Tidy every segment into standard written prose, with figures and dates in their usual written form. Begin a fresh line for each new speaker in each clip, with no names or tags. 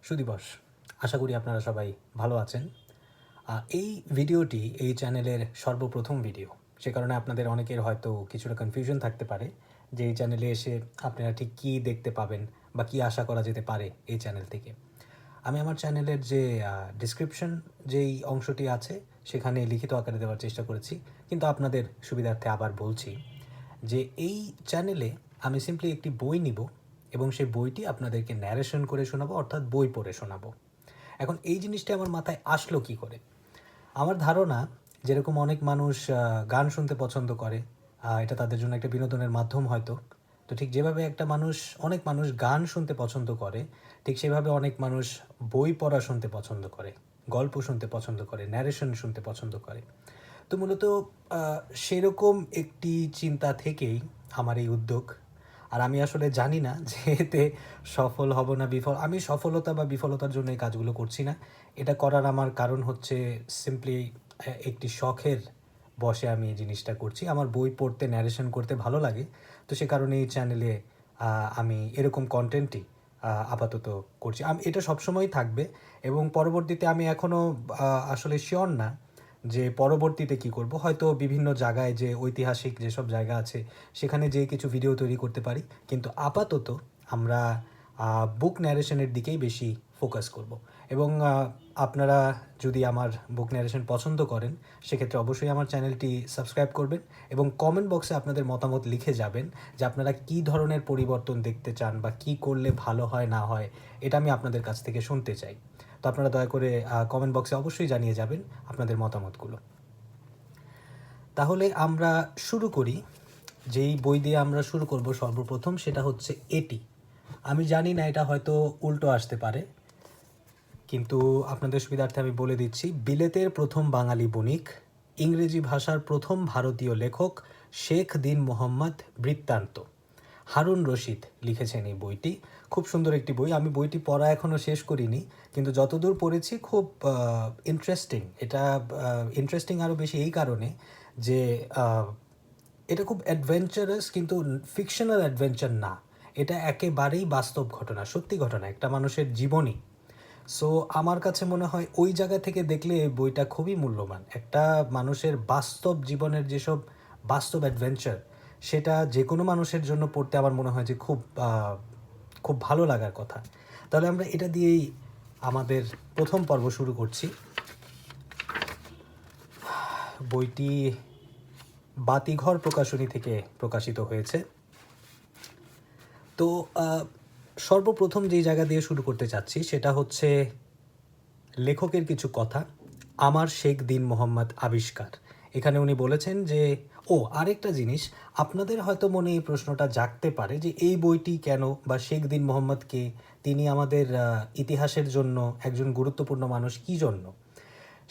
সুদিবস। আশা করি আপনারা সবাই ভালো আছেন। এই ভিডিওটি এই চ্যানেলের সর্বপ্রথম ভিডিও। সে কারণে আপনাদের অনেকের হয়তো কিছুটা কনফিউশন থাকতে পারে যে এই চ্যানেলে এসে আপনারা ঠিক কী দেখতে পাবেন বা কী আশা করা যেতে পারে এই চ্যানেল থেকে। আমি আমার চ্যানেলের যে ডিসক্রিপশন যেই অংশটি আছে সেখানে লিখিত আকারে দেওয়ার চেষ্টা করেছি, কিন্তু আপনাদের সুবিধার্থে আবার বলছি যে এই চ্যানেলে আমি সিম্পলি একটি বই নিব এবং সেই বইটি আপনাদেরকে ন্যারেশন করে শোনাবো, অর্থাৎ বই পড়ে শোনাবো। এখন এই জিনিসটা আমার মাথায় আসলো কি করে? আমার ধারণা, যেরকম অনেক মানুষ গান শুনতে পছন্দ করে, এটা তাদের জন্য একটা বিনোদনের মাধ্যম হয়তো। তো ঠিক যেভাবে অনেক মানুষ গান শুনতে পছন্দ করে, ঠিক সেভাবে অনেক মানুষ বই পড়া শুনতে পছন্দ করে, গল্প শুনতে পছন্দ করে, ন্যারেশন শুনতে পছন্দ করে। তো মূলত সেরকম একটি চিন্তা থেকেই আমার এই উদ্যোগ। আর আমি আসলে জানি না যে এতে সফল হব না বিফল। আমি সফলতা বা বিফলতার জন্য এই কাজগুলো করছি না। এটা করার আমার কারণ হচ্ছে সিম্পলি একটি শখের বশে আমি এই জিনিসটা করছি। আমার বই পড়তে, ন্যারেশন করতে ভালো লাগে। তো সে কারণে এই চ্যানেলে আমি এরকম কন্টেন্টই আপাতত করছি। এটা সবসময়ই থাকবে এবং পরবর্তীতে আমি এখনও আসলে শিওর না যে পরবর্তীতে কী করব। হয়তো বিভিন্ন জায়গায় যে ঐতিহাসিক যেসব জায়গা আছে সেখানে যেয়ে কিছু ভিডিও তৈরি করতে পারি, কিন্তু আপাতত আমরা বুক ন্যারেশনের দিকেই বেশি ফোকাস করব। এবং আপনারা যদি আমার বুক ন্যারেশন পছন্দ করেন সেক্ষেত্রে অবশ্যই আমার চ্যানেলটি সাবস্ক্রাইব করবেন এবং কমেন্ট বক্সে আপনাদের মতামত লিখে যাবেন যে আপনারা কী ধরনের পরিবর্তন দেখতে চান বা কী করলে ভালো হয় না হয়, এটা আমি আপনাদের কাছ থেকে শুনতে চাই। তো আপনারা দয়া করে কমেন্ট বক্সে অবশ্যই জানিয়ে যাবেন আপনাদের মতামতগুলো। তাহলে আমরা শুরু করি। যেই বই দিয়ে আমরা শুরু করব সর্বপ্রথম সেটা হচ্ছে এটি। আমি জানি না এটা হয়তো উল্টো আসতে পারে, কিন্তু আপনাদের সুবিধার্থে আমি বলে দিচ্ছি। বিলেতের প্রথম বাঙালি বণিক, ইংরেজি ভাষার প্রথম ভারতীয় লেখক শেখ দিন মোহাম্মদ বৃত্তান্ত, হারুন রশিদ লিখেছেন এই বইটি। খুব সুন্দর একটি বই। আমি বইটি পড়া এখনও শেষ করিনি, কিন্তু যতদূর পড়েছি খুব ইন্টারেস্টিং। এটা ইন্টারেস্টিং আরও বেশি এই কারণে যে এটা খুব অ্যাডভেঞ্চারাস, কিন্তু ফিকশনাল অ্যাডভেঞ্চার না। এটা একেবারেই বাস্তব ঘটনা, সত্যি ঘটনা, একটা মানুষের জীবনী। সো আমার কাছে মনে হয় ওই জায়গা থেকে দেখলে এই বইটা খুবই মূল্যবান। একটা মানুষের বাস্তব জীবনের যেসব বাস্তব অ্যাডভেঞ্চার, সেটা যে কোনো মানুষের জন্য পড়তে আমার মনে হয় যে খুব ভালো লাগার কথা। তাহলে আমরা এটা দিয়েই আমাদের প্রথম পর্ব শুরু করছি। বইটি বাতিঘর প্রকাশনী থেকে প্রকাশিত হয়েছে। তো সর্বপ্রথম যেই জায়গা দিয়ে শুরু করতে চাচ্ছি সেটা হচ্ছে লেখকের কিছু কথা। আমার শেখ দিন মোহাম্মদ আবিষ্কার। এখানে উনি বলেছেন যে আরেকটা জিনিস, আপনাদের হয়তো মনে এই প্রশ্নটা জাগতে পারে যে এই বইটি কেন বা শেখ দিন মোহাম্মদ কে, তিনি আমাদের ইতিহাসের জন্য একজন গুরুত্বপূর্ণ মানুষ কী জন্য।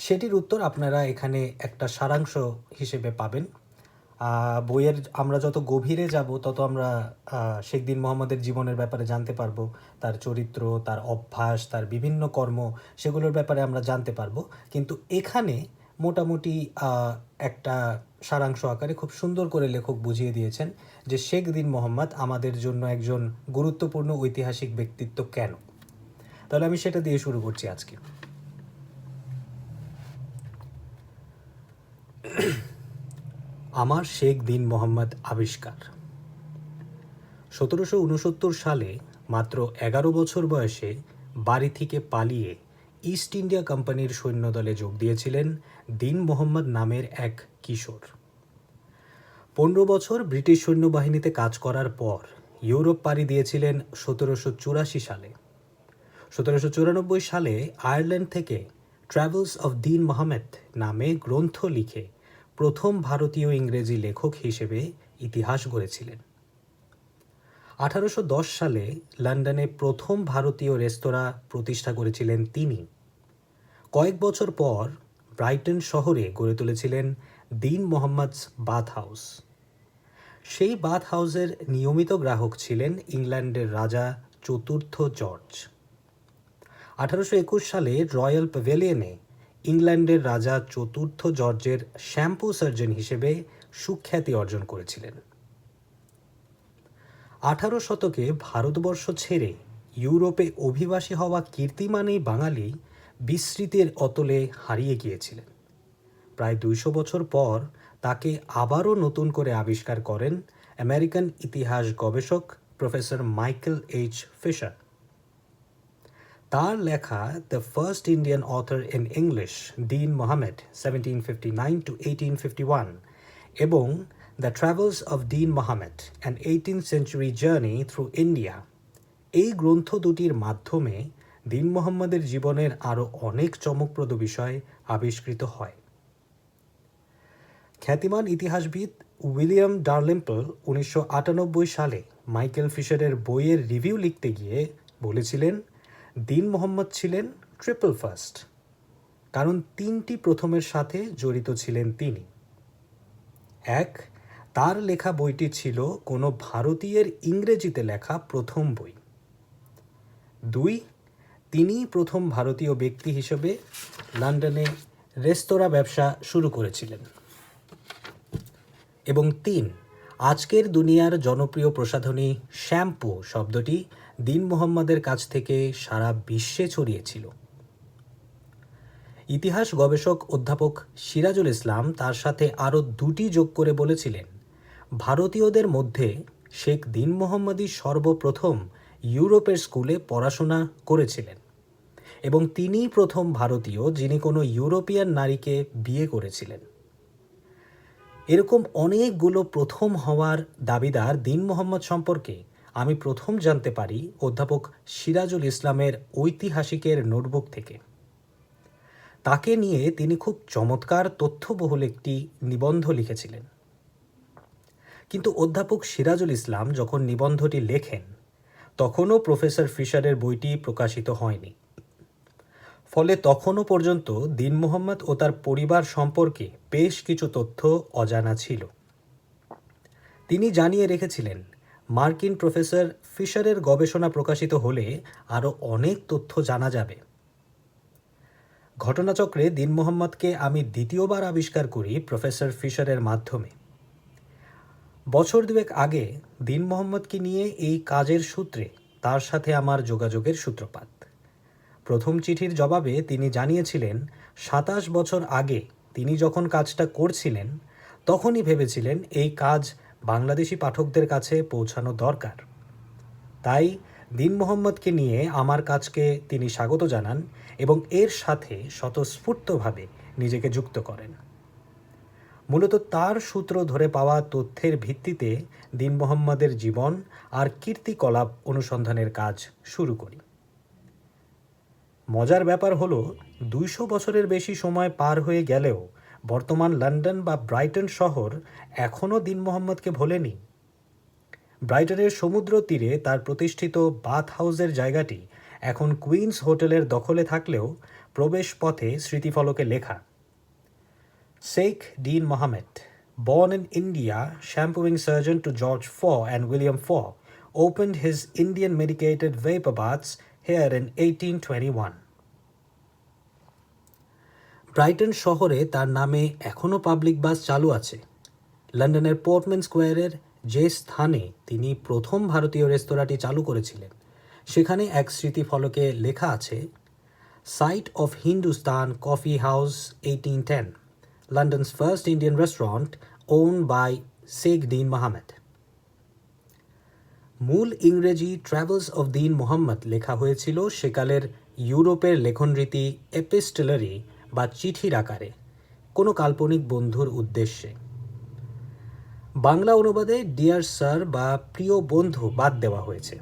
সেটির উত্তর আপনারা এখানে একটা সারাংশ হিসেবে পাবেন। বইয়ের আমরা যত গভীরে যাব তত আমরা শেখ দিন মোহাম্মদের জীবনের ব্যাপারে জানতে পারবো, তার চরিত্র, তার অভ্যাস, তার বিভিন্ন কর্ম, সেগুলোর ব্যাপারে আমরা জানতে পারবো। কিন্তু এখানে মোটামুটি একটা সারাংশ আকারে খুব সুন্দর করে লেখক বুঝিয়ে দিয়েছেন যে শেখ দিন মোহাম্মদ আমাদের জন্য একজন গুরুত্বপূর্ণ ঐতিহাসিক ব্যক্তিত্ব কেন। তাহলে আমি সেটা দিয়ে শুরু করছি আজকে। আমার শেখ দিন মোহাম্মদ আবিষ্কার। 1769 সালে মাত্র 11 বছর বয়সে বাড়ি থেকে পালিয়ে ইস্ট ইন্ডিয়া কোম্পানির সৈন্যদলে যোগ দিয়েছিলেন দিন মোহাম্মদ নামের এক কিশোর। 15 বছর ব্রিটিশ সৈন্যবাহিনীতে কাজ করার পর ইউরোপ পাড়ি দিয়েছিলেন 1784 সালে। 1794 সালে আয়ারল্যান্ড থেকে ট্রাভেলস অফ দিন মোহাম্মদ নামে গ্রন্থ লিখে প্রথম ভারতীয় ইংরেজি লেখক হিসেবে ইতিহাস গড়েছিলেন। 1810 সালে লন্ডনে প্রথম ভারতীয় রেস্তোরাঁ প্রতিষ্ঠা করেছিলেন তিনি। কয়েক বছর পর ব্রাইটন শহরে গড়ে তুলেছিলেন দিন মোহাম্মদস বাথ হাউস। সেই বাথ হাউসের নিয়মিত গ্রাহক ছিলেন ইংল্যান্ডের রাজা চতুর্থ জর্জ। 1821 সালে রয়্যাল প্যাভিলিয়নে ইংল্যান্ডের রাজা চতুর্থ জর্জের শ্যাম্পু সার্জন হিসেবে সুখ্যাতি অর্জন করেছিলেন। 18 শতকে ভারতবর্ষ ছেড়ে ইউরোপে অভিবাসী হওয়া কীর্তিমানেই বাঙালি বিস্মৃতির অতলে হারিয়ে গিয়েছিলেন। প্রায় 200 বছর পর তাকে আবারও নতুন করে আবিষ্কার করেন আমেরিকান ইতিহাস গবেষক প্রফেসর মাইকেল এইচ ফিশার। তার লেখা the first Indian author in English, Dean Mohammad 1759 to 1851 এবং the travels of Dean Mohammad an 18th century journey through India, এই গ্রন্থ দুটির মাধ্যমে দীন মোহাম্মদের জীবনের আরও অনেক চমকপ্রদ বিষয় আবিষ্কৃত হয়। খ্যাতিমান ইতিহাসবিদ উইলিয়াম ডারলিম্পল 1998 সালে মাইকেল ফিশারের বইয়ের রিভিউ লিখতে গিয়ে বলেছিলেন, দীন মোহাম্মদ ছিলেন ট্রিপল ফার্স্ট, কারণ 3টি প্রথমের সাথে জড়িত ছিলেন তিনি। 1, তার লেখা বইটি ছিল কোনো ভারতীয়ের ইংরেজিতে লেখা প্রথম বই। 2, তিনি প্রথম ভারতীয় ব্যক্তি হিসেবে লন্ডনে রেস্তোরাঁ ব্যবসা শুরু করেছিলেন। এবং 3, আজকের দুনিয়ার জনপ্রিয় প্রসাধনী শ্যাম্পু শব্দটি দীন মোহাম্মদের কাছ থেকে সারা বিশ্বে ছড়িয়েছিল। ইতিহাস গবেষক অধ্যাপক সিরাজুল ইসলাম তার সাথে আরও 2টি যোগ করে বলেছিলেন, ভারতীয়দের মধ্যে শেখ দীন মোহাম্মদই সর্বপ্রথম ইউরোপের স্কুলে পড়াশোনা করেছিলেন এবং তিনিই প্রথম ভারতীয় যিনি কোনো ইউরোপিয়ান নারীকে বিয়ে করেছিলেন। এরকম অনেকগুলো প্রথম হওয়ার দাবিদার দীন মোহাম্মদ সম্পর্কে আমি প্রথম জানতে পারি অধ্যাপক সিরাজুল ইসলামের ঐতিহাসিকের নোটবুক থেকে। তাকে নিয়ে তিনি খুব চমৎকার তথ্যবহুল একটি নিবন্ধ লিখেছিলেন। কিন্তু অধ্যাপক সিরাজুল ইসলাম যখন নিবন্ধটি লেখেন তখনও প্রফেসর ফিশারের বইটি প্রকাশিত হয়নি। ফলে তখনও পর্যন্ত দীন মোহাম্মদ ও তার পরিবার সম্পর্কে বেশ কিছু তথ্য অজানা ছিল। তিনি জানিয়ে রেখেছিলেন, মার্কিন প্রফেসর ফিশারের গবেষণা প্রকাশিত হলে আরও অনেক তথ্য জানা যাবে। ঘটনাচক্রে দীন মোহাম্মদকে আমি দ্বিতীয়বার আবিষ্কার করি প্রফেসর ফিশারের মাধ্যমে। বছর 2 আগে দীন মোহাম্মদকে নিয়ে এই কাজের সূত্রে তার সাথে আমার যোগাযোগের সূত্রপাত। প্রথম চিঠির জবাবে তিনি জানিয়েছিলেন 27 বছর আগে তিনি যখন কাজটা করছিলেন তখনই ভেবেছিলেন এই কাজ বাংলাদেশি পাঠকদের কাছে পৌঁছানো দরকার। তাই দীন মোহাম্মদকে নিয়ে আমার কাজকে তিনি স্বাগত জানান এবং এর সাথে স্বতঃস্ফূর্তভাবে নিজেকে যুক্ত করেন। মূলত তার সূত্র ধরে পাওয়া তথ্যের ভিত্তিতে দীন মোহাম্মদের জীবন আর কীর্তিকলাপ অনুসন্ধানের কাজ শুরু করি। মজার ব্যাপার হলো 200 বছরের বেশি সময় পার হয়ে গেলেও বর্তমান লন্ডন বা ব্রাইটন শহর এখনও দীন মোহাম্মদকে ভোলেনি। ব্রাইটনের সমুদ্র তীরে তার প্রতিষ্ঠিত বাথ হাউসের জায়গাটি এখন কুইন্স হোটেলের দখলে থাকলেও প্রবেশ পথে স্মৃতিফলকে লেখা, Sheikh Dean Mohammed, born in India, shampooing surgeon to George IV and William IV, opened his Indian medicated vapor baths here in 1821. Brighton শহরে তার নামে এখনও পাবলিক বাস চালু আছে। লন্ডনের পোর্টম্যান স্কোয়ারের যে স্থানে তিনি প্রথম ভারতীয় রেস্তোরাঁটি চালু করেছিলেন সেখানে এক স্মৃতিফলকে লেখা আছে, site of Hindustan coffee house 1810, London's first Indian restaurant owned by Sheikh Dean Mohammed. মূল ইংরেজি ট্রাভেলস অফ দীন মোহাম্মদ লেখা হয়েছিল সেকালের ইউরোপের লেখনরীতি এপিস্টেলারি বা চিঠির আকারে কোনো কাল্পনিক বন্ধুর উদ্দেশ্যে। বাংলা অনুবাদে ডিয়ার স্যার বা প্রিয় বন্ধু বাদ দেওয়া হয়েছে।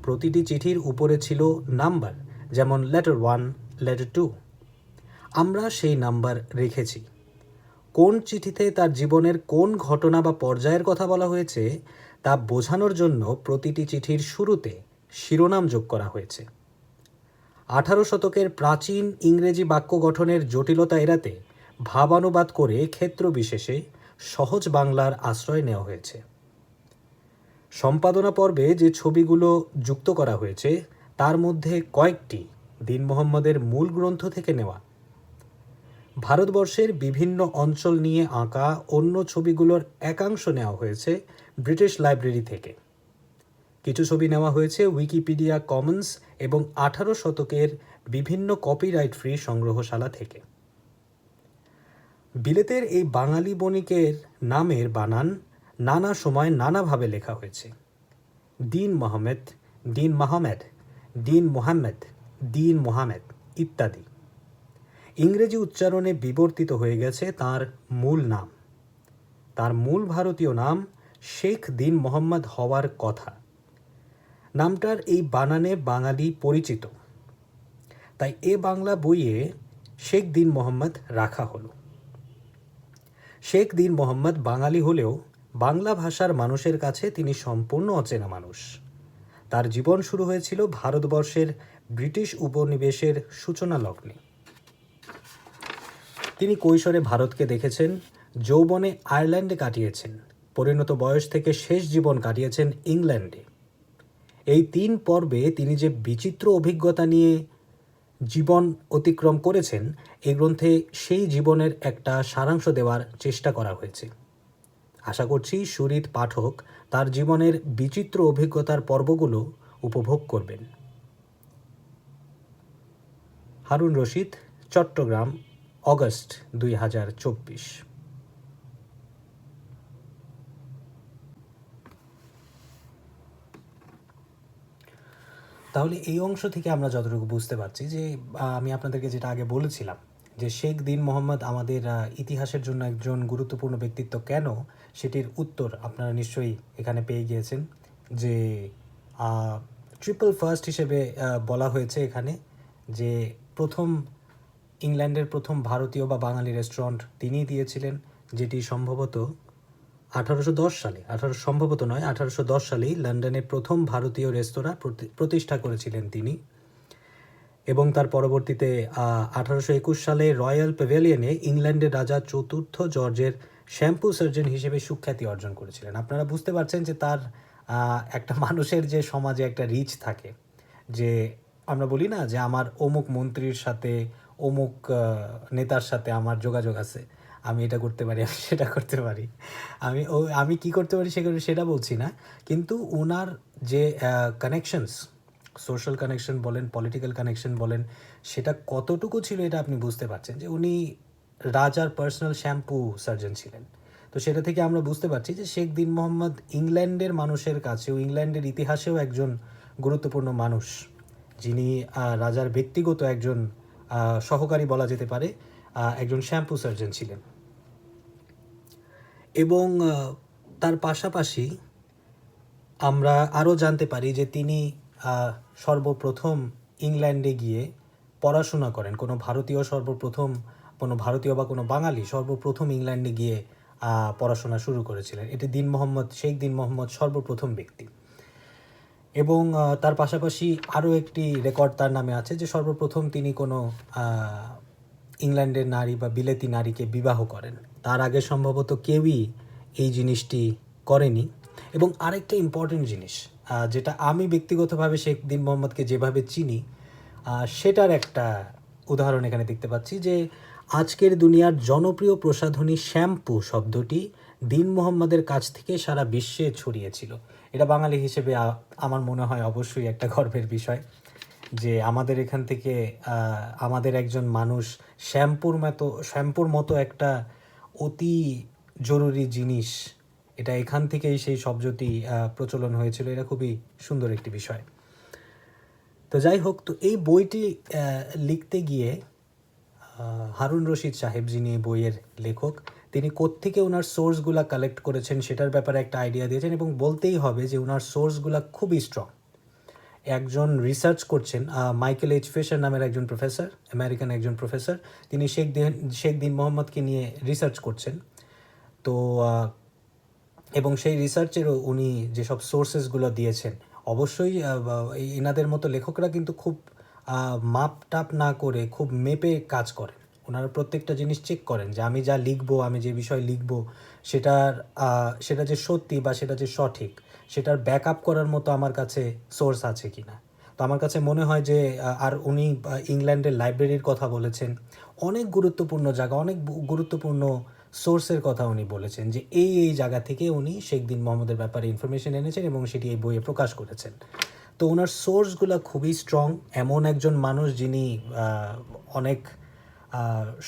প্রতিটি চিঠির উপরে ছিল নাম্বার, যেমন লেটার 1, লেটার 2। আমরা সেই নাম্বার রেখেছি। কোন চিঠিতে তার জীবনের কোন ঘটনা বা পর্যায়ের কথা বলা হয়েছে তা বোঝানোর জন্য প্রতিটি চিঠির শুরুতে শিরোনাম যোগ করা হয়েছে। 18 শতকের প্রাচীন ইংরেজি বাক্য গঠনের জটিলতা এড়াতে ভাবানুবাদ করে ক্ষেত্র বিশেষে সহজ বাংলার আশ্রয় নেওয়া হয়েছে। সম্পাদনা পর্বে যে ছবিগুলো যুক্ত করা হয়েছে তার মধ্যে কয়েকটি দীন মোহাম্মদের মূল গ্রন্থ থেকে নেওয়া। ভারতবর্ষের বিভিন্ন অঞ্চল নিয়ে আঁকা অন্য ছবিগুলোর একাংশ নেওয়া হয়েছে ব্রিটিশ লাইব্রেরি থেকে। কিছু ছবি নেওয়া হয়েছে উইকিপিডিয়া কমন্স এবং 18 শতকের বিভিন্ন কপিরাইট ফ্রি সংগ্রহশালা থেকে। বিলেতের এই বাঙালি বণিকের নামের বানান নানা সময় নানাভাবে লেখা হয়েছে। দীন মোহাম্মদ, দীন মাহমেদ, দীন মোহাম্মদ, দীন মোহাম্মদ ইত্যাদি। ইংরেজি উচ্চারণে বিবর্তিত হয়ে গেছে তার মূল নাম। তার মূল ভারতীয় নাম শেখ দীন মোহাম্মদ হওয়ার কথা। নামটার এই বানানে বাঙালি পরিচিত, তাই এ বাংলা বইয়ে শেখ দীন মোহাম্মদ রাখা হলো। শেখ দীন মোহাম্মদ বাঙালি হলেও বাংলা ভাষার মানুষের কাছে তিনি সম্পূর্ণ অচেনা মানুষ। তার জীবন শুরু হয়েছিল ভারতবর্ষের ব্রিটিশ উপনিবেশের সূচনা লগ্নে। তিনি কৈশোরে ভারতকে দেখেছেন, যৌবনে আয়ারল্যান্ডে কাটিয়েছেন, পরিণত বয়স থেকে শেষ জীবন কাটিয়েছেন ইংল্যান্ডে। এই 3 পর্বে তিনি যে বিচিত্র অভিজ্ঞতা নিয়ে জীবন অতিক্রম করেছেন, এই গ্রন্থে সেই জীবনের একটা সারাংশ দেওয়ার চেষ্টা করা হয়েছে। আশা করছি সুহৃদ পাঠক তার জীবনের বিচিত্র অভিজ্ঞতার পর্বগুলো উপভোগ করবেন। হারুন রশিদ, চট্টগ্রাম, অগস্ট 2024। তাহলে এই অংশ থেকে আমরা যতটুকু বুঝতে পারছি যে আমি আপনাদেরকে যেটা আগে বলেছিলাম যে শেখ দীন মোহাম্মদ আমাদের ইতিহাসের জন্য একজন গুরুত্বপূর্ণ ব্যক্তিত্ব কেন, সেটির উত্তর আপনারা নিশ্চয়ই এখানে পেয়ে গিয়েছেন। যে ট্রিপল ফার্স্ট হিসেবে বলা হয়েছে এখানে, যে ইংল্যান্ডের প্রথম ভারতীয় বা বাঙালি রেস্টুরেন্ট তিনিই দিয়েছিলেন, যেটি সম্ভবত 1810 সালে, 1810 সালেই লন্ডনের প্রথম ভারতীয় রেস্তোরাঁ প্রতিষ্ঠা করেছিলেন তিনি। এবং তার পরবর্তীতে 1821 সালে রয়্যাল প্যাভিলিয়নে ইংল্যান্ডের রাজা চতুর্থ জর্জের শ্যাম্পু সার্জন হিসেবে সুখ্যাতি অর্জন করেছিলেন। আপনারা বুঝতে পারছেন যে তার একটা মানুষের যে সমাজে একটা রিচ থাকে, যে আমরা বলি না যে আমার অমুক মন্ত্রীর সাথে অমুক নেতার সাথে আমার যোগাযোগ আছে, আমি এটা করতে পারি, আমি সেটা করতে পারি, আমি কি করতে পারি সেটা বলছি না, কিন্তু ওনার যে কানেকশনস, সোশ্যাল কানেকশন বলেন, পলিটিক্যাল কানেকশন বলেন, সেটা কতটুকু ছিল এটা আপনি বুঝতে পারছেন যে উনি রাজার পার্সোনাল শ্যাম্পু সার্জন ছিলেন। তো সেটা থেকে আমরা বুঝতে পারছি যে শেখ দীন মোহাম্মদ ইংল্যান্ডের মানুষের কাছেও, ইংল্যান্ডের ইতিহাসেও একজন গুরুত্বপূর্ণ মানুষ, যিনি রাজার ব্যক্তিগত একজন সহকারী বলা যেতে পারে, একজন শ্যাম্পু সার্জন ছিলেন। এবং তার পাশাপাশি আমরা আরও জানতে পারি যে তিনি সর্বপ্রথম ইংল্যান্ডে গিয়ে পড়াশোনা করেন। কোনো ভারতীয় বা কোনো বাঙালি সর্বপ্রথম ইংল্যান্ডে গিয়ে পড়াশোনা শুরু করেছিলেন। এটি শেখ দীন মোহাম্মদ সর্বপ্রথম ব্যক্তি। এবং তার পাশাপাশি আরও একটি রেকর্ড তার নামে আছে যে সর্বপ্রথম তিনি কোনো ইংল্যান্ডের নারী বা বিলেতি নারীকে বিবাহ করেন। তার আগে সম্ভবত কেউই এই জিনিসটি করেনি। এবং আরেকটা ইম্পর্টেন্ট জিনিস, যেটা আমি ব্যক্তিগতভাবে শেখ দীন মোহাম্মদকে যেভাবে চিনি, সেটার একটা উদাহরণ এখানে দেখতে পাচ্ছি, যে আজকের দুনিয়ার জনপ্রিয় প্রসাধনী শ্যাম্পু শব্দটি দীন মোহাম্মদের কাছ থেকে সারা বিশ্বে ছড়িয়েছিল। এটা বাঙালি হিসেবে আমার মনে হয় অবশ্যই একটা গর্বের বিষয়, যে আমাদের এখান থেকে আমাদের একজন মানুষ শ্যাম্পুর মতো একটা অতি জরুরি জিনিস, এটা এখান থেকেই সেই শব্দটি প্রচলন হয়েছিল। এটা খুবই সুন্দর একটি বিষয়। তো যাই হোক, তো এই বইটি লিখতে গিয়ে হারুন রশিদ সাহেব, যিনি এই বইয়ের লেখক, তিনি কোত্থেকে ওনার সোর্সগুলা কালেক্ট করেছেন সেটার ব্যাপারে একটা আইডিয়া দিয়েছেন। এবং বলতেই হবে যে ওনার সোর্সগুলা খুবই স্ট্রং। একজন রিসার্চ করছেন, মাইকেল এইচ ফিশার নামের একজন প্রফেসর, আমেরিকান একজন প্রফেসর, তিনি শেখ দীন মোহাম্মদকে নিয়ে রিসার্চ করছেন। তো এবং সেই রিসার্চেরও উনি যেসব সোর্সেসগুলো দিয়েছেন, অবশ্যই এনাদের মতো লেখকরা কিন্তু খুব মাপ টাপ না করে খুব মেপে কাজ করেন। ওনারা প্রত্যেকটা জিনিস চেক করেন যে আমি যা লিখবো, আমি যে বিষয় লিখবো, সেটা যে সত্যি বা সেটা যে সঠিক, সেটার ব্যাক আপ করার মতো আমার কাছে সোর্স আছে কি না। তো আমার কাছে মনে হয় যে আর উনি ইংল্যান্ডের লাইব্রেরির কথা বলেছেন, অনেক গুরুত্বপূর্ণ জায়গা, অনেক গুরুত্বপূর্ণ সোর্সের কথা উনি বলেছেন যে এই জায়গা থেকে উনি শেখ দিন মোহাম্মদের ব্যাপারে ইনফরমেশন এনেছেন এবং সেটি এই বইয়ে প্রকাশ করেছেন। তো ওনার সোর্সগুলো খুবই স্ট্রং। এমন একজন মানুষ যিনি অনেক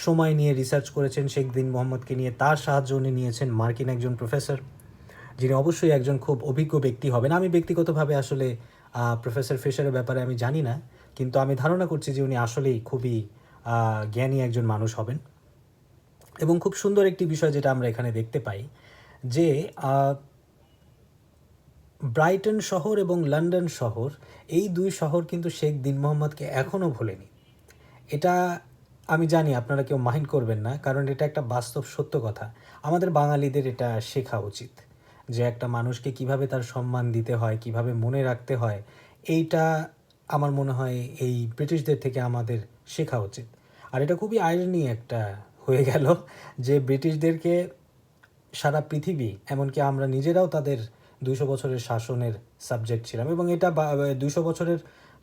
সময় নিয়ে রিসার্চ করেছেন শেখ দিন মোহাম্মদকে নিয়ে, তার সাহায্য উনি নিয়েছেন মার্কিন একজন প্রফেসর, যিনি অবশ্যই একজন খুব অভিজ্ঞ ব্যক্তি হবেন। আমি ব্যক্তিগতভাবে আসলে প্রফেসর ফিশারের ব্যাপারে আমি জানি না, কিন্তু আমি ধারণা করছি যে উনি আসলেই খুবই জ্ঞানী একজন মানুষ হবেন। এবং খুব সুন্দর একটি বিষয় যেটা আমরা এখানে দেখতে পাই যে ব্রাইটন শহর এবং লন্ডন শহর, এই দুই শহর কিন্তু শেখ দিন মোহাম্মদকে এখনও ভোলেনি। এটা আমি জানি আপনারা কেউ মাইন্ড করবেন না, কারণ এটা একটা বাস্তব সত্য কথা। আমাদের বাঙালিদের এটা শেখা উচিত যে একটা মানুষকে কিভাবে তার সম্মান দিতে হয়, কিভাবে মনে রাখতে হয়। এইটা আমার মনে হয় এই ব্রিটিশদের থেকে আমাদের শেখা উচিত। আর এটা খুবই আইরনি একটা হয়ে গেল যে ব্রিটিশদেরকে সারা পৃথিবী, এমনকি আমরা নিজেরাও তাদের 200 বছরের শাসনের সাবজেক্ট ছিলাম। এবং এটা 200 বছরের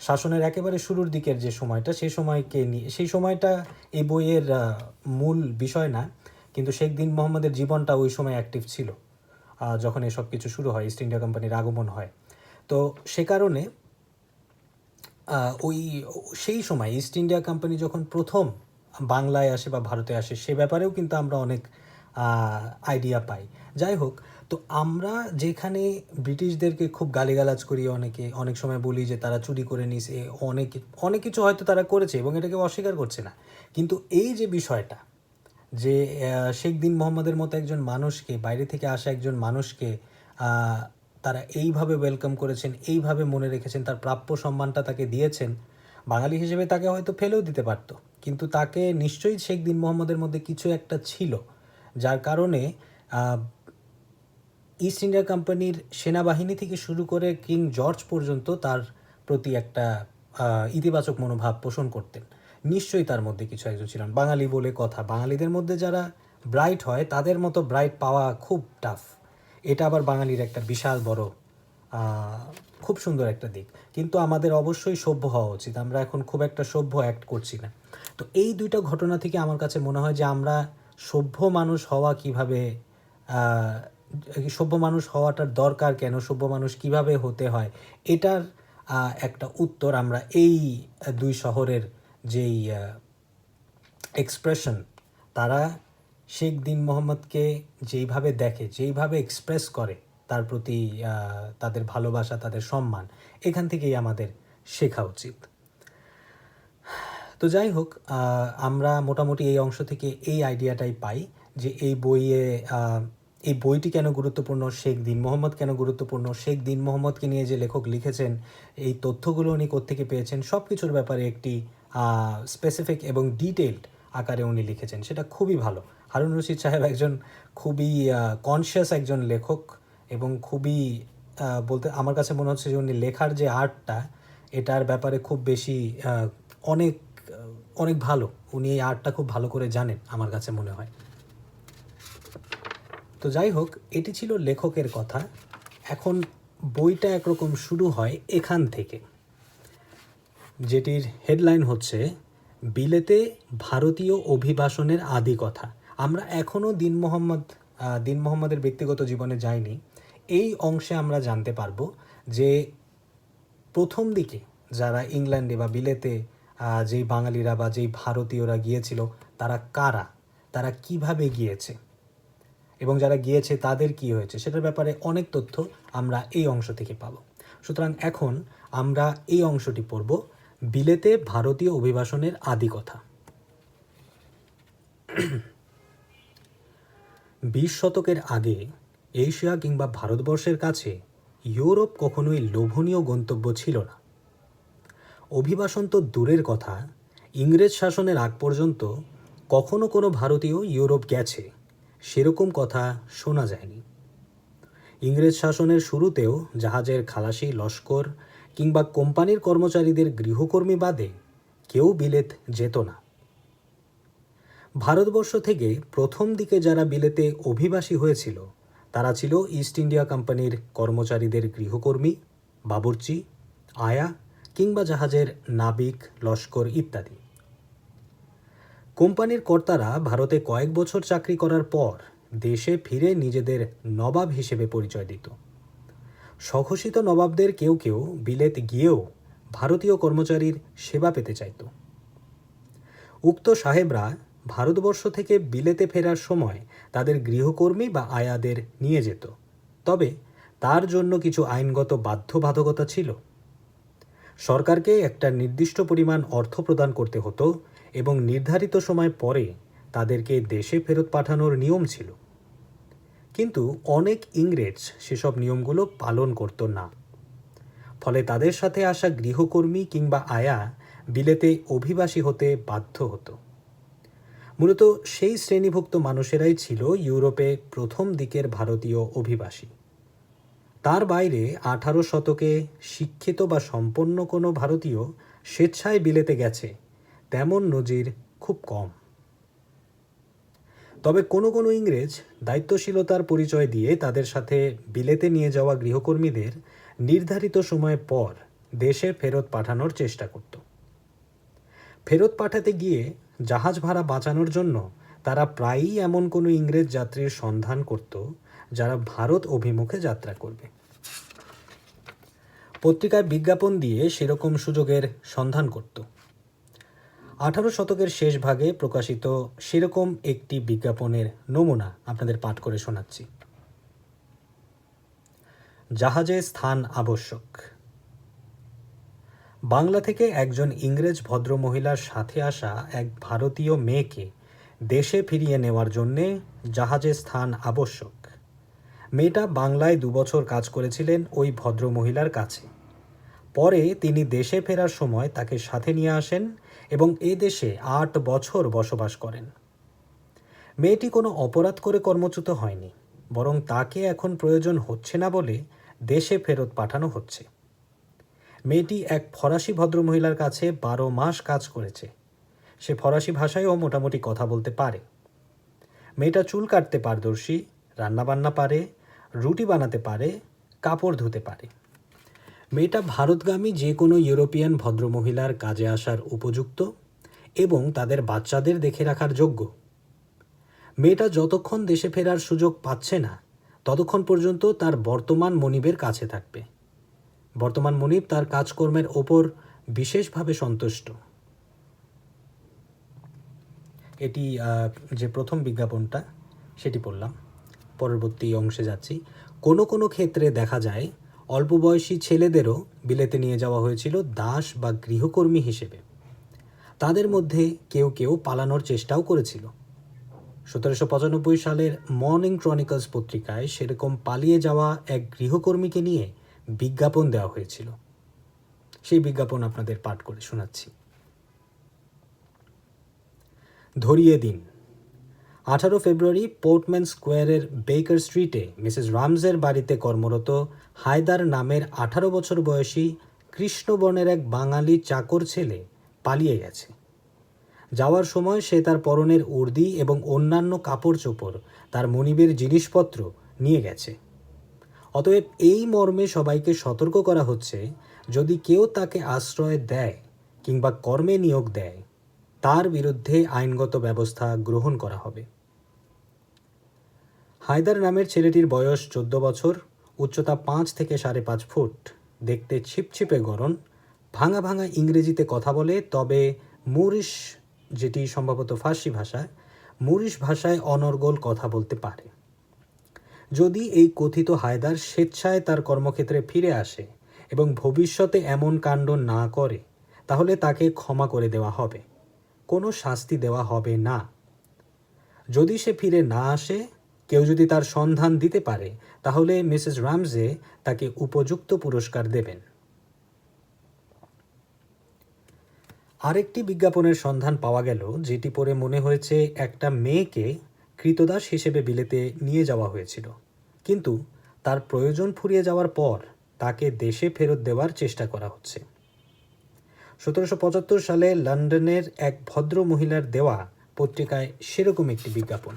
শাসনের একেবারে শুরুর দিকের যে সময়টা, সেই সময়কে নিয়ে, সেই সময়টা এই বইয়ের মূল বিষয় না, কিন্তু শেখ দিন মোহাম্মদের জীবনটা ওই সময় অ্যাক্টিভ ছিল যখন এসব কিছু শুরু হয়, ইস্ট ইন্ডিয়া কোম্পানির আগমন হয়। তো সে কারণে ওই সেই সময় ইস্ট ইন্ডিয়া কোম্পানি যখন প্রথম বাংলায় আসে বা ভারতে আসে, সে ব্যাপারেও কিন্তু আমরা অনেক আইডিয়া পাই। যাই হোক, তো আমরা যেখানে ব্রিটিশদেরকে খুব গালিগালাজ করি, অনেক সময় বলি যে তারা চুরি করে নিছে, অনেক অনেক কিছু হয়তো তারা করেছে এবং এটাকে অস্বীকার করছে না, কিন্তু এই যে বিষয়টা যে শেখ দিন মোহাম্মদের মতো একজন মানুষকে, বাইরে থেকে আসা একজন মানুষকে তারা এইভাবে ওয়েলকাম করেছেন, এইভাবে মনে রেখেছেন, তার প্রাপ্য সম্মানটা তাকে দিয়েছেন। বাঙালি হিসেবে তাকে হয়তো ফেলেও দিতে পারতো, কিন্তু তাকে নিশ্চয়ই শেখ দিন মোহাম্মদের মধ্যে কিছু একটা ছিল, যার কারণে ইস্ট ইন্ডিয়া কোম্পানির সেনাবাহিনী থেকে শুরু করে কিং জর্জ পর্যন্ত তার প্রতি একটা ইতিবাচক মনোভাব পোষণ করতেন। নিশ্চয়ই তার মধ্যে কিছু একজন ছিলেন। বাঙালি বলে কথা, বাঙালিদের মধ্যে যারা ব্রাইট হয় তাদের মতো ব্রাইট পাওয়া খুব টাফ। এটা আবার বাঙালির একটা বিশাল বড় খুব সুন্দর একটা দিক। কিন্তু আমাদের অবশ্যই সভ্য হওয়া উচিত। আমরা এখন খুব একটা সভ্য অ্যাক্ট করছি না। তো এই দুইটা ঘটনা থেকে আমার কাছে মনে হয় যে আমরা সভ্য মানুষ হওয়া কিভাবে, সভ্য মানুষ হওয়াটার দরকার কেন, সভ্য মানুষ কিভাবে হতে হয়, এটার একটা উত্তর আমরা এই দুই শহরের যেই এক্সপ্রেশন, তারা শেখ দিন মোহাম্মদকে যেইভাবে দেখে, যেইভাবে এক্সপ্রেস করে তার প্রতি তাদের ভালোবাসা, তাদের সম্মান, এখান থেকেই আমাদের শেখা উচিত। তো যাই হোক, আমরা মোটামুটি এই অংশ থেকে এই আইডিয়াটাই পাই যে এই বইটি কেন গুরুত্বপূর্ণ, শেখ দিন মোহাম্মদ কেন গুরুত্বপূর্ণ, শেখ দিন মোহাম্মদকে নিয়ে যে লেখক লিখেছেন, এই তথ্যগুলো উনি কোত্থেকে পেয়েছেন, সব কিছুর ব্যাপারে একটি স্পেসিফিক এবং ডিটেইলড আকারে উনি লিখেছেন। সেটা খুবই ভালো। হারুন রশিদ সাহেব একজন খুবই কনসিয়াস একজন লেখক এবং খুবই বলতে আমার কাছে মনে হচ্ছে যে উনি লেখার যে আর্টটা, এটার ব্যাপারে খুব বেশি অনেক অনেক ভালো। উনি এই আর্টটা খুব ভালো করে জানেন আমার কাছে মনে হয়। তো যাই হোক, এটি ছিল লেখকের কথা। এখন বইটা একরকম শুরু হয় এখান থেকে, যেটির হেডলাইন হচ্ছে বিলেতে ভারতীয় অভিবাসনের আদি কথা। আমরা এখনও দিন মোহাম্মদের ব্যক্তিগত জীবনে যাইনি। এই অংশে আমরা জানতে পারবো যে প্রথম দিকে যারা ইংল্যান্ডে বা বিলেতে যেই বাঙালিরা বা যেই ভারতীয়রা গিয়েছিল, তারা কারা, তারা কিভাবে গিয়েছে এবং যারা গিয়েছে তাদের কি হয়েছে, সেটার ব্যাপারে অনেক তথ্য আমরা এই অংশ থেকে পাব। সুতরাং এখন আমরা এই অংশটি পড়ব, বিলেতে ভারতীয় অভিবাসনের আদি কথা। 20 শতকের আগে এশিয়া কিংবা ভারতবর্ষের কাছে ইউরোপ কখনোই লোভনীয় গন্তব্য ছিল না। অভিবাসন তো দূরের কথা, ইংরেজ শাসনের আগ পর্যন্ত কখনো কোনো ভারতীয় ইউরোপ গেছে সেরকম কথা শোনা যায়নি। ইংরেজ শাসনের শুরুতেও জাহাজের খালাসি, লস্কর কিংবা কোম্পানির কর্মচারীদের গৃহকর্মী বাদে কেউ বিলেত যেত না। ভারতবর্ষ থেকে প্রথম দিকে যারা বিলেতে অভিবাসী হয়েছিল তারা ছিল ইস্ট ইন্ডিয়া কোম্পানির কর্মচারীদের গৃহকর্মী, বাবুর্চি, আয়া কিংবা জাহাজের নাবিক, লস্কর ইত্যাদি। কোম্পানির কর্তারা ভারতে কয়েক বছর চাকরি করার পর দেশে ফিরে নিজেদের নবাব হিসেবে পরিচয় দিত। স্বঘোষিত নবাবদের কেউ কেউ বিলেত গিয়েও ভারতীয় কর্মচারীর সেবা পেতে চাইত। উক্ত সাহেবরা ভারতবর্ষ থেকে বিলেতে ফেরার সময় তাদের গৃহকর্মী বা আয়াদের নিয়ে যেত, তবে তার জন্য কিছু আইনগত বাধ্যবাধকতা ছিল। সরকারকে একটা নির্দিষ্ট পরিমাণ অর্থ প্রদান করতে হতো এবং নির্ধারিত সময় পরে তাদেরকে দেশে ফেরত পাঠানোর নিয়ম ছিল। কিন্তু অনেক ইংরেজ সেসব নিয়মগুলো পালন করত না। ফলে তাদের সাথে আসা গৃহকর্মী কিংবা আয়া বিলেতে অভিবাসী হতে বাধ্য হতো। মূলত সেই শ্রেণীভুক্ত মানুষেরাই ছিল ইউরোপে প্রথম দিকের ভারতীয় অভিবাসী। তার বাইরে 18 শতকে শিক্ষিত বা সম্পন্ন কোনো ভারতীয় স্বেচ্ছায় বিলেতে গেছে তেমন নজির খুব কম। তবে কোনো কোনো ইংরেজ দায়িত্বশীলতার পরিচয় দিয়ে তাদের সাথে বিলেতে নিয়ে যাওয়া গৃহকর্মীদের নির্ধারিত সময় পর দেশে ফেরত পাঠানোর চেষ্টা করত। ফেরত পাঠাতে গিয়ে জাহাজ ভাড়া বাঁচানোর জন্য তারা প্রায়ই এমন কোনো ইংরেজ যাত্রীর সন্ধান করত যারা ভারত অভিমুখে যাত্রা করবে। পত্রিকায় বিজ্ঞাপন দিয়ে সেরকম সুযোগের সন্ধান করত। 18 শতকের শেষ ভাগে প্রকাশিত সেরকম একটি বিজ্ঞাপনের নমুনা আপনাদের পাঠ করে শোনাচ্ছি। জাহাজে স্থান আবশ্যক। বাংলা থেকে একজন ইংরেজ ভদ্রমহিলার সাথে আসা এক ভারতীয় মেয়েকে দেশে ফিরিয়ে নেওয়ার জন্যে জাহাজে স্থান আবশ্যক। মেয়েটা বাংলায় 2 বছর কাজ করেছিলেন ওই ভদ্রমহিলার কাছে। পরে তিনি দেশে ফেরার সময় তাকে সাথে নিয়ে আসেন এবং এ দেশে 8 বছর বসবাস করেন। মেয়েটি কোনো অপরাধ করে কর্মচ্যুত হয়নি, বরং তাকে এখন প্রয়োজন হচ্ছে না বলে দেশে ফেরত পাঠানো হচ্ছে। মেয়েটি এক ফরাসি ভদ্রমহিলার কাছে 12 মাস কাজ করেছে। সে ফরাসি ভাষায়ও মোটামুটি কথা বলতে পারে। মেয়েটা চুল কাটতে পারদর্শী, রান্নাবান্না পারে, রুটি বানাতে পারে, কাপড় ধুতে পারে। মেয়েটা ভারতগামী যে কোনো ইউরোপিয়ান ভদ্রমহিলার কাজে আসার উপযুক্ত এবং তাদের বাচ্চাদের দেখে রাখার যোগ্য। মেয়েটা যতক্ষণ দেশে ফেরার সুযোগ পাচ্ছে না ততক্ষণ পর্যন্ত তার বর্তমান মনিবের কাছে থাকবে। বর্তমান মনিব তার কাজকর্মের ওপর বিশেষভাবে সন্তুষ্ট। এটি যে প্রথম বিজ্ঞাপনটা সেটি পড়লাম। পরবর্তী অংশে যাচ্ছি। কোনো কোনো ক্ষেত্রে দেখা যায় অল্প বয়সী ছেলেদেরও বিলেতে নিয়ে যাওয়া হয়েছিল দাস বা গৃহকর্মী হিসেবে। তাদের মধ্যে কেউ কেউ পালানোর চেষ্টাও করেছিল। 1795 সালের মর্নিং ক্রনিকলস পত্রিকায় সেরকম পালিয়ে যাওয়া এক গৃহকর্মীকে নিয়ে বিজ্ঞাপন দেওয়া হয়েছিল। সেই বিজ্ঞাপন আপনাদের পাঠ করে শোনাচ্ছি। ধরিয়ে দিন। 18 ফেব্রুয়ারি পোর্টম্যান স্কোয়ারের বেকার স্ট্রিটে মিসেস রামজের বাড়িতে কর্মরত হায়দার নামের 18 বছর বয়সী কৃষ্ণবর্ণের এক বাঙালি চাকর ছেলে পালিয়ে গেছে। যাওয়ার সময় সে তার পরনের উর্দি এবং অন্যান্য কাপড় চোপড়, তার মনিবের জিনিসপত্র নিয়ে গেছে। অতএব এই মর্মে সবাইকে সতর্ক করা হচ্ছে, যদি কেউ তাকে আশ্রয় দেয় কিংবা কর্মে নিয়োগ দেয় তার বিরুদ্ধে আইনগত ব্যবস্থা গ্রহণ করা হবে। হায়দার নামের ছেলেটির বয়স 14 বছর, উচ্চতা 5 থেকে 5.5 ফুট, দেখতে ছিপছিপে গড়ন, ভাঙা ভাঙা ইংরেজিতে কথা বলে, তবে মুরিশ, যেটি সম্ভবত ফার্সি ভাষা, মুরিশ ভাষায় অনর্গল কথা বলতে পারে। যদি এই কথিত হায়দার স্বেচ্ছায় তার কর্মক্ষেত্রে ফিরে আসে এবং ভবিষ্যতে এমন কাণ্ড না করে তাহলে তাকে ক্ষমা করে দেওয়া হবে, কোনো শাস্তি দেওয়া হবে না। যদি সে ফিরে না আসে, কেউ যদি তার সন্ধান দিতে পারে, তাহলে মিসেস রামজে তাকে উপযুক্ত পুরস্কার দেবেন। আরেকটি বিজ্ঞাপনের সন্ধান পাওয়া গেল, যেটি পড়ে মনে হয়েছে একটা মেয়েকে কৃতদাস হিসেবে বিলেতে নিয়ে যাওয়া হয়েছিল, কিন্তু তার প্রয়োজন ফুরিয়ে যাওয়ার পর তাকে দেশে ফেরত দেওয়ার চেষ্টা করা হচ্ছে। 1775 সালে লন্ডনের এক ভদ্র মহিলার দেওয়া পত্রিকায় সেরকম একটি বিজ্ঞাপন।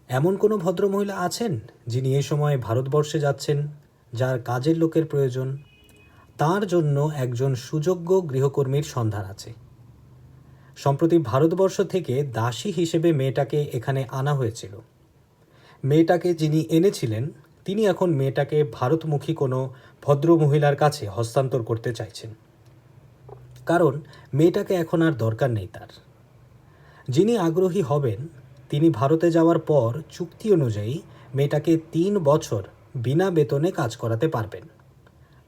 এমন কোনো ভদ্রমহিলা আছেন যিনি এই সময় ভারতবর্ষে যাচ্ছেন, যার কাজের লোকের প্রয়োজন? তার জন্য একজন সুযোগ্য গৃহকর্মীর সন্ধান আছে। সম্প্রতি ভারতবর্ষ থেকে দাসী হিসেবে মেয়েটাকে এখানে আনা হয়েছিল। মেয়েটাকে যিনি এনেছিলেন তিনি এখন মেয়েটাকে ভারতমুখী কোনো ভদ্রমহিলার কাছে হস্তান্তর করতে চাইছেন, কারণ মেয়েটাকে এখন আর দরকার নেই তার। যিনি আগ্রহী হবেন তিনি ভারতে যাওয়ার পর চুক্তি অনুযায়ী মেয়েটাকে 3 বছর বিনা বেতনে কাজ করাতে পারবেন।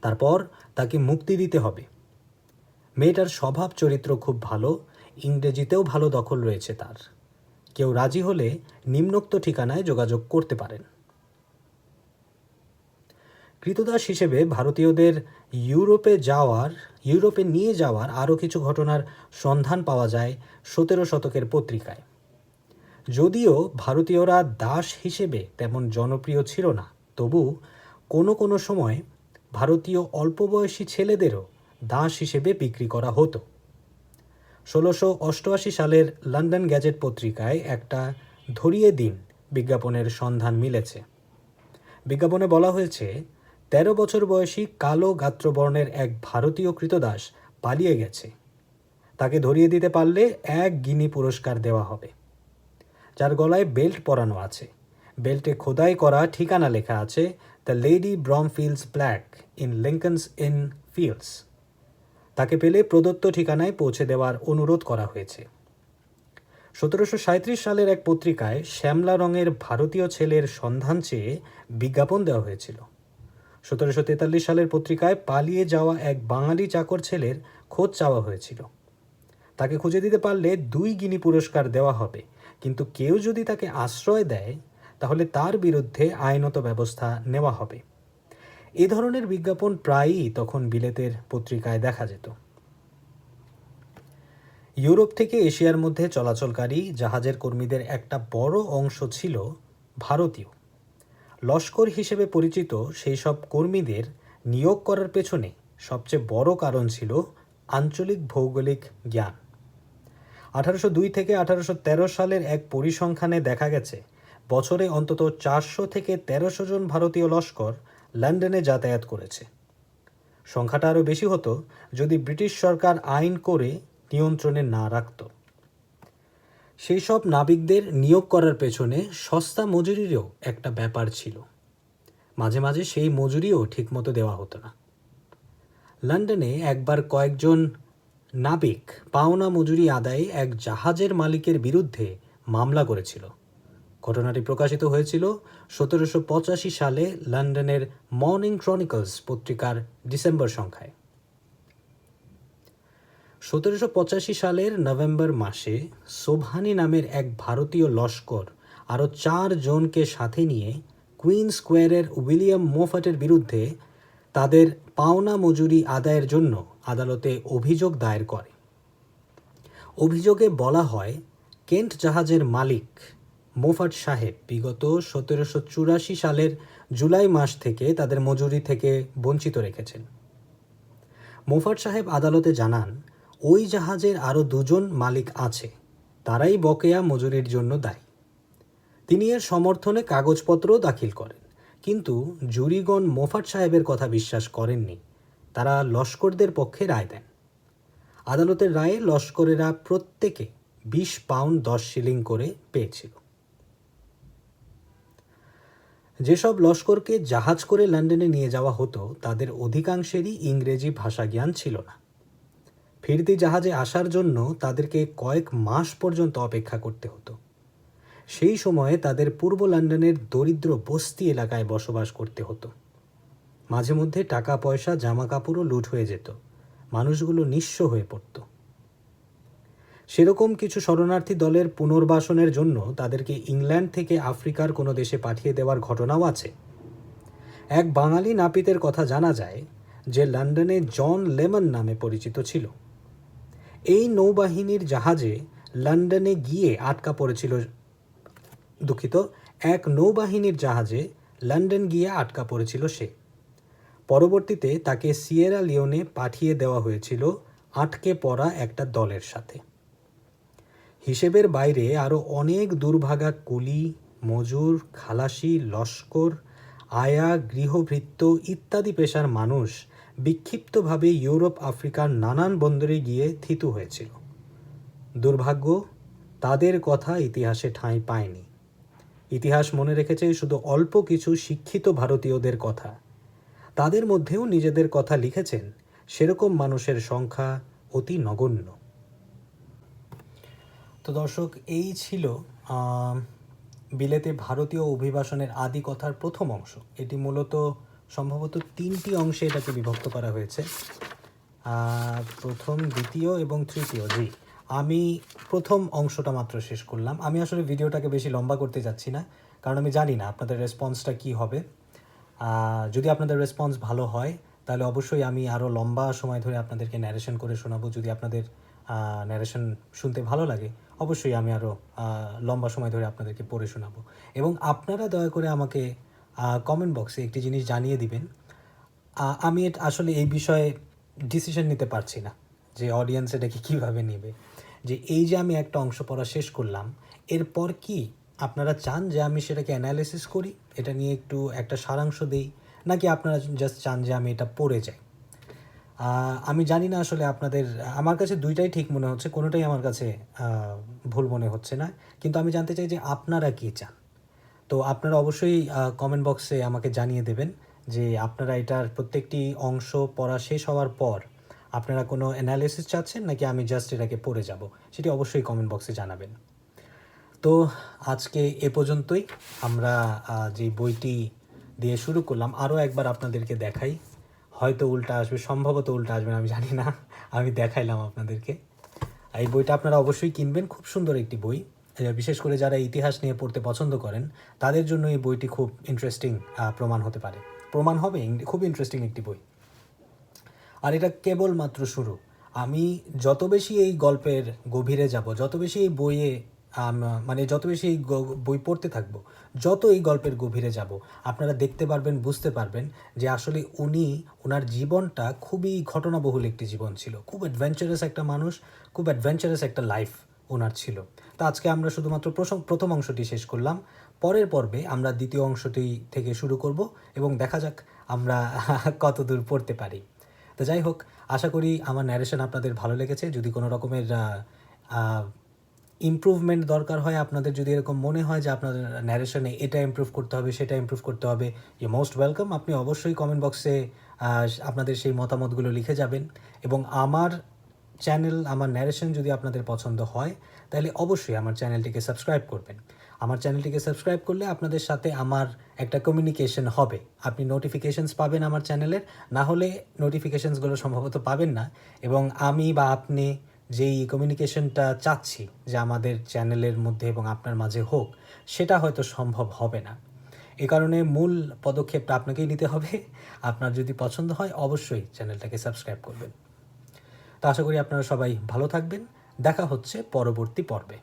তারপর তাকে মুক্তি দিতে হবে। মেয়েটার স্বভাব চরিত্র খুব ভালো, ইংরেজিতেও ভালো দখল রয়েছে তার। কেউ রাজি হলে নিম্নোক্ত ঠিকানায় যোগাযোগ করতে পারেন। কৃতদাস হিসেবে ভারতীয়দের ইউরোপে নিয়ে যাওয়ার আরও কিছু ঘটনার সন্ধান পাওয়া যায় 17 শতকের পত্রিকায়। যদিও ভারতীয়রা দাস হিসেবে তেমন জনপ্রিয় ছিল না, তবু কোনো কোনো সময় ভারতীয় অল্প বয়সী ছেলেদেরও দাস হিসেবে বিক্রি করা হতো। 1688 সালের লন্ডন গ্যাজেট পত্রিকায় একটা ধরিয়ে দিন বিজ্ঞাপনের সন্ধান মিলেছে। বিজ্ঞাপনে বলা হয়েছে 13 বছর বয়সী কালো গাত্রবর্ণের এক ভারতীয় কৃতদাস পালিয়ে গেছে। তাকে ধরিয়ে দিতে পারলে 1 গিনি পুরস্কার দেওয়া হবে। যার গলায় বেল্ট পরানো আছে। বেল্টে খোদাই করা ঠিকানা লেখা আছে, the lady Bromfields black in Lincoln's in fields. তাকে পেলে প্রদত্ত ঠিকানায় পৌঁছে দেওয়ার অনুরোধ করা হয়েছে। 1737 সালের এক পত্রিকায় শ্যামলা রঙের ভারতীয় ছেলের সন্ধান চেয়ে বিজ্ঞাপন দেওয়া হয়েছিল। 1743 সালের পত্রিকায় পালিয়ে যাওয়া এক বাঙালি চাকর ছেলের খোঁজ চাওয়া হয়েছিল। তাকে খুঁজে দিতে পারলে 2 গিনি পুরস্কার দেওয়া হবে, কিন্তু কেউ যদি তাকে আশ্রয় দেয় তাহলে তার বিরুদ্ধে আইনত ব্যবস্থা নেওয়া হবে। এ ধরনের বিজ্ঞাপন প্রায়ই তখন বিলেতের পত্রিকায় দেখা যেত। ইউরোপ থেকে এশিয়ার মধ্যে চলাচলকারী জাহাজের কর্মীদের একটা বড় অংশ ছিল ভারতীয়। লস্কর হিসেবে পরিচিত সেই সব কর্মীদের নিয়োগ করার পেছনে সবচেয়ে বড় কারণ ছিল আঞ্চলিক ভৌগোলিক জ্ঞান। 1802 থেকে 1813 সালের এক পরিসংখ্যানে দেখা গেছে বছরে অন্তত 400 থেকে 1300 জন ভারতীয় লস্কর লন্ডনে যাতায়াত করেছে। সংখ্যাটা আরও বেশি হতো যদি ব্রিটিশ সরকার আইন করে নিয়ন্ত্রণে না রাখত। সেই সব নাবিকদের নিয়োগ করার পেছনে সস্তা মজুরিরও একটা ব্যাপার ছিল। মাঝে মাঝে সেই মজুরিও ঠিকমতো দেওয়া হতো না। লন্ডনে একবার কয়েকজন নাবিক পাওনা মজুরি আদায়ে এক জাহাজের মালিকের বিরুদ্ধে মামলা করেছিল। ঘটনাটি প্রকাশিত হয়েছিল 1785 সালে লন্ডনের মর্নিং ক্রনিকলস পত্রিকার ডিসেম্বর সংখ্যায়। 1785 সালের নভেম্বর মাসে সোভানি নামের এক ভারতীয় লস্কর আরও 4 জনকে সাথে নিয়ে কুইন স্কোয়ারের উইলিয়াম মোফাটের বিরুদ্ধে তাদের পাওনা মজুরি আদায়ের জন্য আদালতে অভিযোগ দায়ের করে। অভিযোগে বলা হয় কেন্ট জাহাজের মালিক মোফাট সাহেব বিগত 1784 সালের জুলাই মাস থেকে তাদের মজুরি থেকে বঞ্চিত রেখেছেন। মোফাট সাহেব আদালতে জানান ওই জাহাজের আরও 2 জন মালিক আছে, তারাই বকেয়া মজুরির জন্য দায়ী। তিনি এর সমর্থনে কাগজপত্র দাখিল করেন, কিন্তু জুরিগণ মোফাট সাহেবের কথা বিশ্বাস করেননি। তারা লস্করদের পক্ষে রায় দেন। আদালতের রায়ে লস্করেরা প্রত্যেকে 20 পাউন্ড 10 শিলিং করে পেয়েছিল। যেসব লস্করকে জাহাজ করে লন্ডনে নিয়ে যাওয়া হতো তাদের অধিকাংশেরই ইংরেজি ভাষা জ্ঞান ছিল না। ফিরতি জাহাজে আসার জন্য তাদেরকে কয়েক মাস পর্যন্ত অপেক্ষা করতে হতো। সেই সময়ে তাদের পূর্ব লন্ডনের দরিদ্র বস্তি এলাকায় বসবাস করতে হতো। মাঝে মধ্যে টাকা পয়সা জামা কাপড়ও লুট হয়ে যেত। মানুষগুলো নিঃস্ব হয়ে পড়ত। সেরকম কিছু শরণার্থী দলের পুনর্বাসনের জন্য তাদেরকে ইংল্যান্ড থেকে আফ্রিকার কোনো দেশে পাঠিয়ে দেওয়ার ঘটনাও আছে। এক বাঙালি নাপিতের কথা জানা যায় যে লন্ডনে জন লেমন নামে পরিচিত ছিল। এই নৌবাহিনীর জাহাজে লন্ডনে গিয়ে আটকা পড়েছিল এক নৌবাহিনীর জাহাজে লন্ডন গিয়ে আটকা পড়েছিল সে। পরবর্তীতে তাকে সিয়েরা লিওনে পাঠিয়ে দেওয়া হয়েছিল আটকে পড়া একটা দলের সাথে। হিসেবের বাইরে আরও অনেক দুর্ভাগা কুলি, মজুর, খালাসি, লস্কর, আয়া, গৃহভৃত্য ইত্যাদি পেশার মানুষ বিক্ষিপ্তভাবে ইউরোপ আফ্রিকার নানান বন্দরে গিয়ে থিতু হয়েছিল। দুর্ভাগ্য, তাদের কথা ইতিহাসে ঠাঁই পায়নি। ইতিহাস মনে রেখেছে শুধু অল্প কিছু শিক্ষিত ভারতীয়দের কথা। তাদের মধ্যেও নিজেদের কথা লিখেছেন সেরকম মানুষের সংখ্যা অতি নগণ্য। তো দর্শক, এই ছিল বিলেতে ভারতীয় অভিবাসনের আদি কথার প্রথম অংশ। এটি মূলত সম্ভবত 3টি অংশে এটাকে বিভক্ত করা হয়েছে, প্রথম, দ্বিতীয় এবং তৃতীয়। জি, আমি প্রথম অংশটা মাত্র শেষ করলাম। আমি আসলে ভিডিওটাকে বেশি লম্বা করতে যাচ্ছি না, কারণ আমি জানি না আপনাদের রেসপন্সটা কী হবে। যদি আপনাদের রেসপন্স ভালো হয় তাহলে অবশ্যই আমি আরও লম্বা সময় ধরে আপনাদেরকে ন্যারেশন করে শোনাবো। যদি আপনাদের ন্যারেশন শুনতে ভালো লাগে অবশ্যই আমি আরও লম্বা সময় ধরে আপনাদেরকে পড়ে শোনাবো। এবং আপনারা দয়া করে আমাকে কমেন্ট বক্সে একটি জিনিস জানিয়ে দিবেন। আমি আসলে এই বিষয়ে ডিসিশন নিতে পারছি না যে অডিয়েন্স এটাকে কীভাবে নেবে। যে এই যে আমি একটা অংশ পড়া শেষ করলাম, এরপর কি আপনারা চান যে আমি সেটাকে অ্যানালিসিস করি, এটা নিয়ে একটু একটা সারাংশ দেই, নাকি আপনারা জাস্ট চান যে আমি এটা পড়ে যাই? আমি জানি না আসলে আপনাদের, আমার কাছে দুইটাই ঠিক মনে হচ্ছে, কোনোটাই আমার কাছে ভুল মনে হচ্ছে না। কিন্তু আমি জানতে চাই যে আপনারা কী চান। তো আপনারা অবশ্যই কমেন্ট বক্সে আমাকে জানিয়ে দেবেন যে আপনারা এটার প্রত্যেকটি অংশ পড়া শেষ হওয়ার পর আপনারা কোনো অ্যানালিসিস চাচ্ছেন, নাকি আমি জাস্ট এটাকে পড়ে যাব, সেটি অবশ্যই কমেন্ট বক্সে জানাবেন। তো আজকে এ পর্যন্তই। আমরা যে বইটি দিয়ে শুরু করলাম, আরও একবার আপনাদেরকে দেখাই। হয়তো উল্টা আসবে, সম্ভবত উল্টা আসবে না, আমি জানি না। আমি দেখাইলাম আপনাদেরকে। এই বইটা আপনারা অবশ্যই কিনবেন, খুব সুন্দর একটি বই। বিশেষ করে যারা ইতিহাস নিয়ে পড়তে পছন্দ করেন তাদের জন্য এই বইটি খুব ইন্টারেস্টিং প্রমাণ হবে। খুব ইন্টারেস্টিং একটি বই। আর এটা কেবলমাত্র শুরু। আমি যত বেশি এই গল্পের গভীরে যাব, যত বেশি এই বইয়ে যত বেশি এই বই পড়তে থাকবো, যত এই গল্পের গভীরে যাব, আপনারা দেখতে পারবেন, বুঝতে পারবেন যে আসলে ওনার জীবনটা খুবই ঘটনাবহুল একটি জীবন ছিল। খুব অ্যাডভেঞ্চারাস একটা মানুষ, খুব অ্যাডভেঞ্চারাস একটা লাইফ ওনার ছিল। তো আজকে আমরা শুধুমাত্র প্রথম অংশটি শেষ করলাম। পরের পর্বে আমরা দ্বিতীয় অংশটি থেকে শুরু করব এবং দেখা যাক আমরা কত দূর পড়তে পারি। তো যাই হোক, আশা করি আমার ন্যারেশন আপনাদের ভালো লেগেছে। যদি কোনো রকমের ইমপ্রুভমেন্ট দরকার হয়, আপনাদের যদি এরকম মনে হয় যে আপনাদের ন্যারেশনে এটা ইমপ্রুভ করতে হবে, সেটা ইমপ্রুভ করতে হবে, ইউ মোস্ট ওয়েলকাম। আপনি অবশ্যই কমেন্ট বক্সে আপনাদের সেই মতামতগুলো লিখে যাবেন। এবং আমার চ্যানেল, আমার ন্যারেশন যদি আপনাদের পছন্দ হয় তাহলে অবশ্যই আমার চ্যানেলটিকে সাবস্ক্রাইব করবেন। আমার চ্যানেলটিকে সাবস্ক্রাইব করলে আপনাদের সাথে আমার একটা কমিউনিকেশন হবে। আপনি নোটিফিকেশনস পাবেন আমার চ্যানেলের, না হলে নোটিফিকেশনসগুলো সম্ভবত পাবেন না। এবং আমি বা আপনি যেই কমিউনিকেশনটা চাচ্ছি যে আমাদের চ্যানেলের মধ্যে এবং আপনার মাঝে হোক, সেটা হয়তো সম্ভব হবে না। এ কারণে মূল পদক্ষেপটা আপনাকেই নিতে হবে। আপনার যদি পছন্দ হয় অবশ্যই চ্যানেলটাকে সাবস্ক্রাইব করবেন। তো আশা করি আপনারা সবাই ভালো থাকবেন। দেখা হচ্ছে পরবর্তী পর্বে।